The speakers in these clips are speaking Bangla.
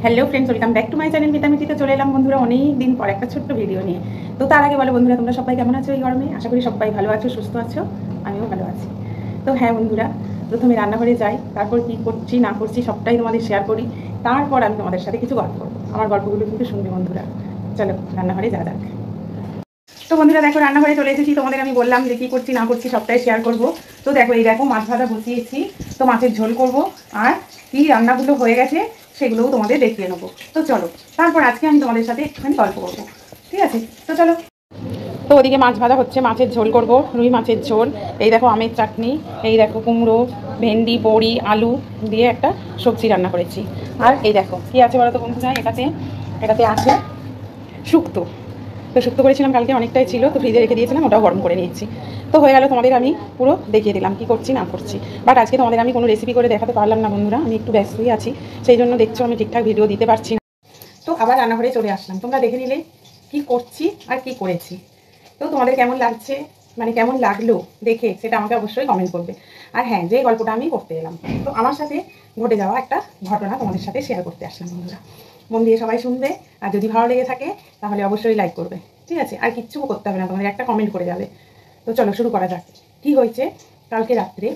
Hello friends, welcome back to my channel মিতামিতিতে চলে এলাম বন্ধুরা অনেক দিন পর একটা ছোট্ট ভিডিও নিয়ে। তো তার আগে বলো বন্ধুরা, তোমরা সবাই কেমন আছো এই গরমে? আশা করি সবাই ভালো আছো, সুস্থ আছো, আমিও ভালো আছি। তো হ্যাঁ বন্ধুরা, প্রথমে রান্নাঘরে যাই, তারপর কী করছি না করছি সবটাই তোমাদের শেয়ার করি, তারপর আমি তোমাদের সাথে কিছু গল্প করবো। আমার গল্পগুলো কিন্তু শুনবে বন্ধুরা। চলো রান্নাঘরে যা যাক। তো বন্ধুরা দেখো, রান্নাঘরে চলে এসেছি, তোমাদের আমি বললাম যে কী করছি না করছি সবটাই শেয়ার করবো। তো দেখো, এই দেখো মাছ ভাজা বসিয়েছি, তো মাছের ঝোল করব, আর কী রান্নাগুলো হয়ে গেছে সেগুলোও তোমাদের দেখিয়ে নেবো। তো চলো, তারপর আজকে আমি তোমাদের সাথে একটুখানি গল্প করবো, ঠিক আছে? তো চলো। তো ওদিকে মাছ ভাজা হচ্ছে, মাছের ঝোল করব, রুই মাছের ঝোল। এই দেখো আমের চাটনি, এই দেখো কুমড়ো, ভেন্ডি, বড়ি, আলু দিয়ে একটা সবজি রান্না করেছি। আর এই দেখো কী আছে বলো তো বন্ধুরা, এটাতে আছে শুক্তো। তো শুক্তো করেছিলাম কালকে, অনেকটাই ছিল, তো ফ্রিজে রেখে দিয়েছিলাম, ওটাও গরম করে নিয়েছি। তো হয়ে গেল, তোমাদের আমি পুরো দেখিয়ে দিলাম কী করছি না করছি। বাট আজকে তোমাদের আমি কোনো রেসিপি করে দেখাতে পারলাম না বন্ধুরা, আমি একটু ব্যস্তই আছি, সেই জন্য দেখছো আমি ঠিকঠাক ভিডিও দিতে পারছি না। তো আবার রান্নাঘরে চলে আসলাম, তোমরা দেখে নিলে কী করছি আর কী করেছি। তো তোমাদের কেমন লাগছে, মানে কেমন লাগলো দেখে, সেটা আমাকে অবশ্যই কমেন্ট করবে। আর হ্যাঁ, যে গল্পটা আমি করতে এলাম, তো আমার সাথে ঘটে যাওয়া একটা ঘটনা তোমাদের সাথে শেয়ার করতে আসলাম বন্ধুরা। মন দিয়ে সবাই শুনবে, আর যদি ভালো লেগে থাকে তাহলে অবশ্যই লাইক করবে, ঠিক আছে? আর কিচ্ছু করতে হবে না, তোমাদের একটা কমেন্ট করে যাবে। তো চলো শুরু করা যাক। কী হয়েছে, কালকে রাত্রে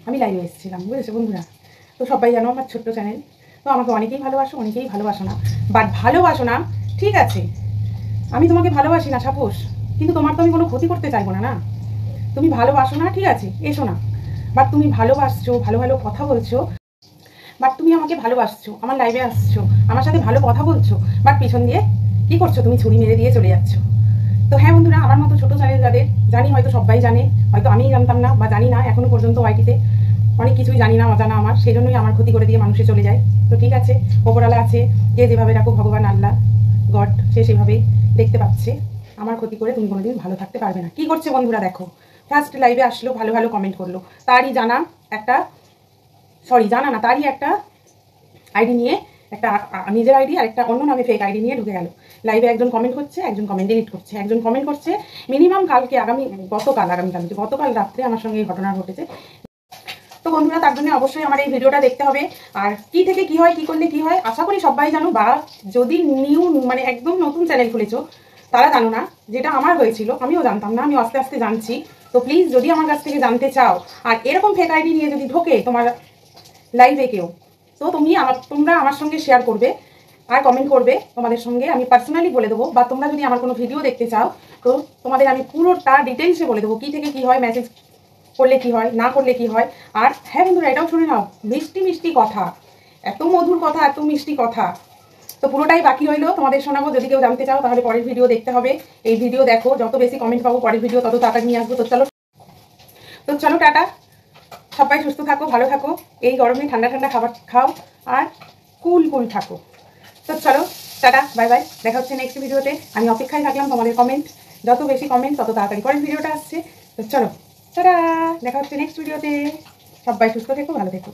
আমি লাইভে এসেছিলাম, বুঝেছো বন্ধুরা? তো সবাই জানো আমার ছোট্ট চ্যানেল, তো আমাকে অনেকেই ভালোবাসো, অনেকেই ভালোবাসো না। বাট ভালোবাসো না, ঠিক আছে, আমি তোমাকে ভালোবাসি না সাপোজ, কিন্তু তোমার তো আমি কোনো ক্ষতি করতে চাইবো না, না? তুমি ভালোবাসো না, ঠিক আছে, এসো না। বাট তুমি ভালোবাসছো, ভালো ভালো কথা বলছো, বাট তুমি আমাকে ভালোবাসছো, আমার লাইভে আসছো, আমার সাথে ভালো কথা বলছো, বাট পিছন দিয়ে কী করছো, তুমি ছুরি মেরে দিয়ে চলে যাচ্ছো। তো হ্যাঁ বন্ধুরা, আমার মতো ছোটো চ্যানেল যাদের, জানি হয়তো সবাই জানে, হয়তো আমিই জানতাম না বা জানি না এখনো পর্যন্ত ওয়াইটিতে অনেক কিছুই জানি না, অজানা আমার, সেই জন্যই আমার ক্ষতি করে দিয়ে মানুষে চলে যায়। তো ঠিক আছে, ওপরওয়ালা আছে, যে যেভাবে রাখো, ভগবান আল্লাহ গড, সে সেভাবেই দেখতে পাচ্ছে। আমার ক্ষতি করে তুমি কোনোদিন ভালো থাকতে পারবে না। কি করছে বন্ধুরা দেখো, ফার্স্ট লাইভে আসলো, ভালো ভালো কমেন্ট করলো, তারই জানা একটা, সরি জানা না, তারই একটা আইডি নিয়ে, একটা নিজের আইডি আর একটা অন্য নামে ফেক আইডি নিয়ে ঢুকে গেল লাইভে। একজন কমেন্ট করছে, একজন কমেন্ট ডিলিট করছে, একজন কমেন্ট করছে। মিনিমাম কালকে গতকাল রাত্রে আমার সঙ্গে এই ঘটনা ঘটেছে। তো বন্ধুরা, তার জন্য অবশ্যই আমার এই ভিডিওটা দেখতে হবে। আর কি থেকে কি হয়, কি করলে কি হয়, আশা করি সবাই জানো, বা যদি নিউ মানে একদম নতুন চ্যানেল খুলেছো তারা জানো না, যেটা আমার হয়েছিল আমিও জানতাম না, আমি আস্তে আস্তে জানছি। তো প্লিজ যদি আমার কাছ থেকে জানতে চাও, আর এরকম ফেক আইডি নিয়ে যদি ঢোকে তোমার লাইভে কেউ, তো তোমরা আমার সঙ্গে শেয়ার করবে আর কমেন্ট করবে, তোমাদের সঙ্গে আমি পার্সোনালি বলে দেবো। বা তোমরা যদি আমার কোনো ভিডিও দেখতে চাও, তো তোমাদের আমি পুরোটা ডিটেলসে বলে দেবো, কী থেকে কী হয়, মেসেজ করলে কি হয়, না করলে কি হয়। আর হ্যাঁ বন্ধুরা, এটাও শুনে নাও, মিষ্টি মিষ্টি কথা, এত মধুর কথা, এত মিষ্টি কথা, তো পুরোটাই বাকি হইলো, তোমাদের শোনাবো। যদি কেউ জানতে চাও তাহলে পরের ভিডিও দেখতে হবে। এই ভিডিও দেখো, যত বেশি কমেন্ট পাবো পরের ভিডিও তত তাড়াতাড়ি নিয়ে আসবো। তো চলো টাটা, সবাই সুস্থ থাকো, ভালো থাকো, এই গরমে ঠান্ডা ঠান্ডা খাবার খাও, আর কুল থাকো। তো চলো টাটা, বাই বাই, দেখা হচ্ছে নেক্সট ভিডিওতে। আমি অপেক্ষায় থাকলাম তোমাদের কমেন্ট, যত বেশি কমেন্ট তত তাড়াতাড়ি পরের ভিডিওটা আসছে। তো চলো টাটা, দেখা হচ্ছে নেক্সট ভিডিওতে। সবাই সুস্থ থেকো, ভালো থেকো।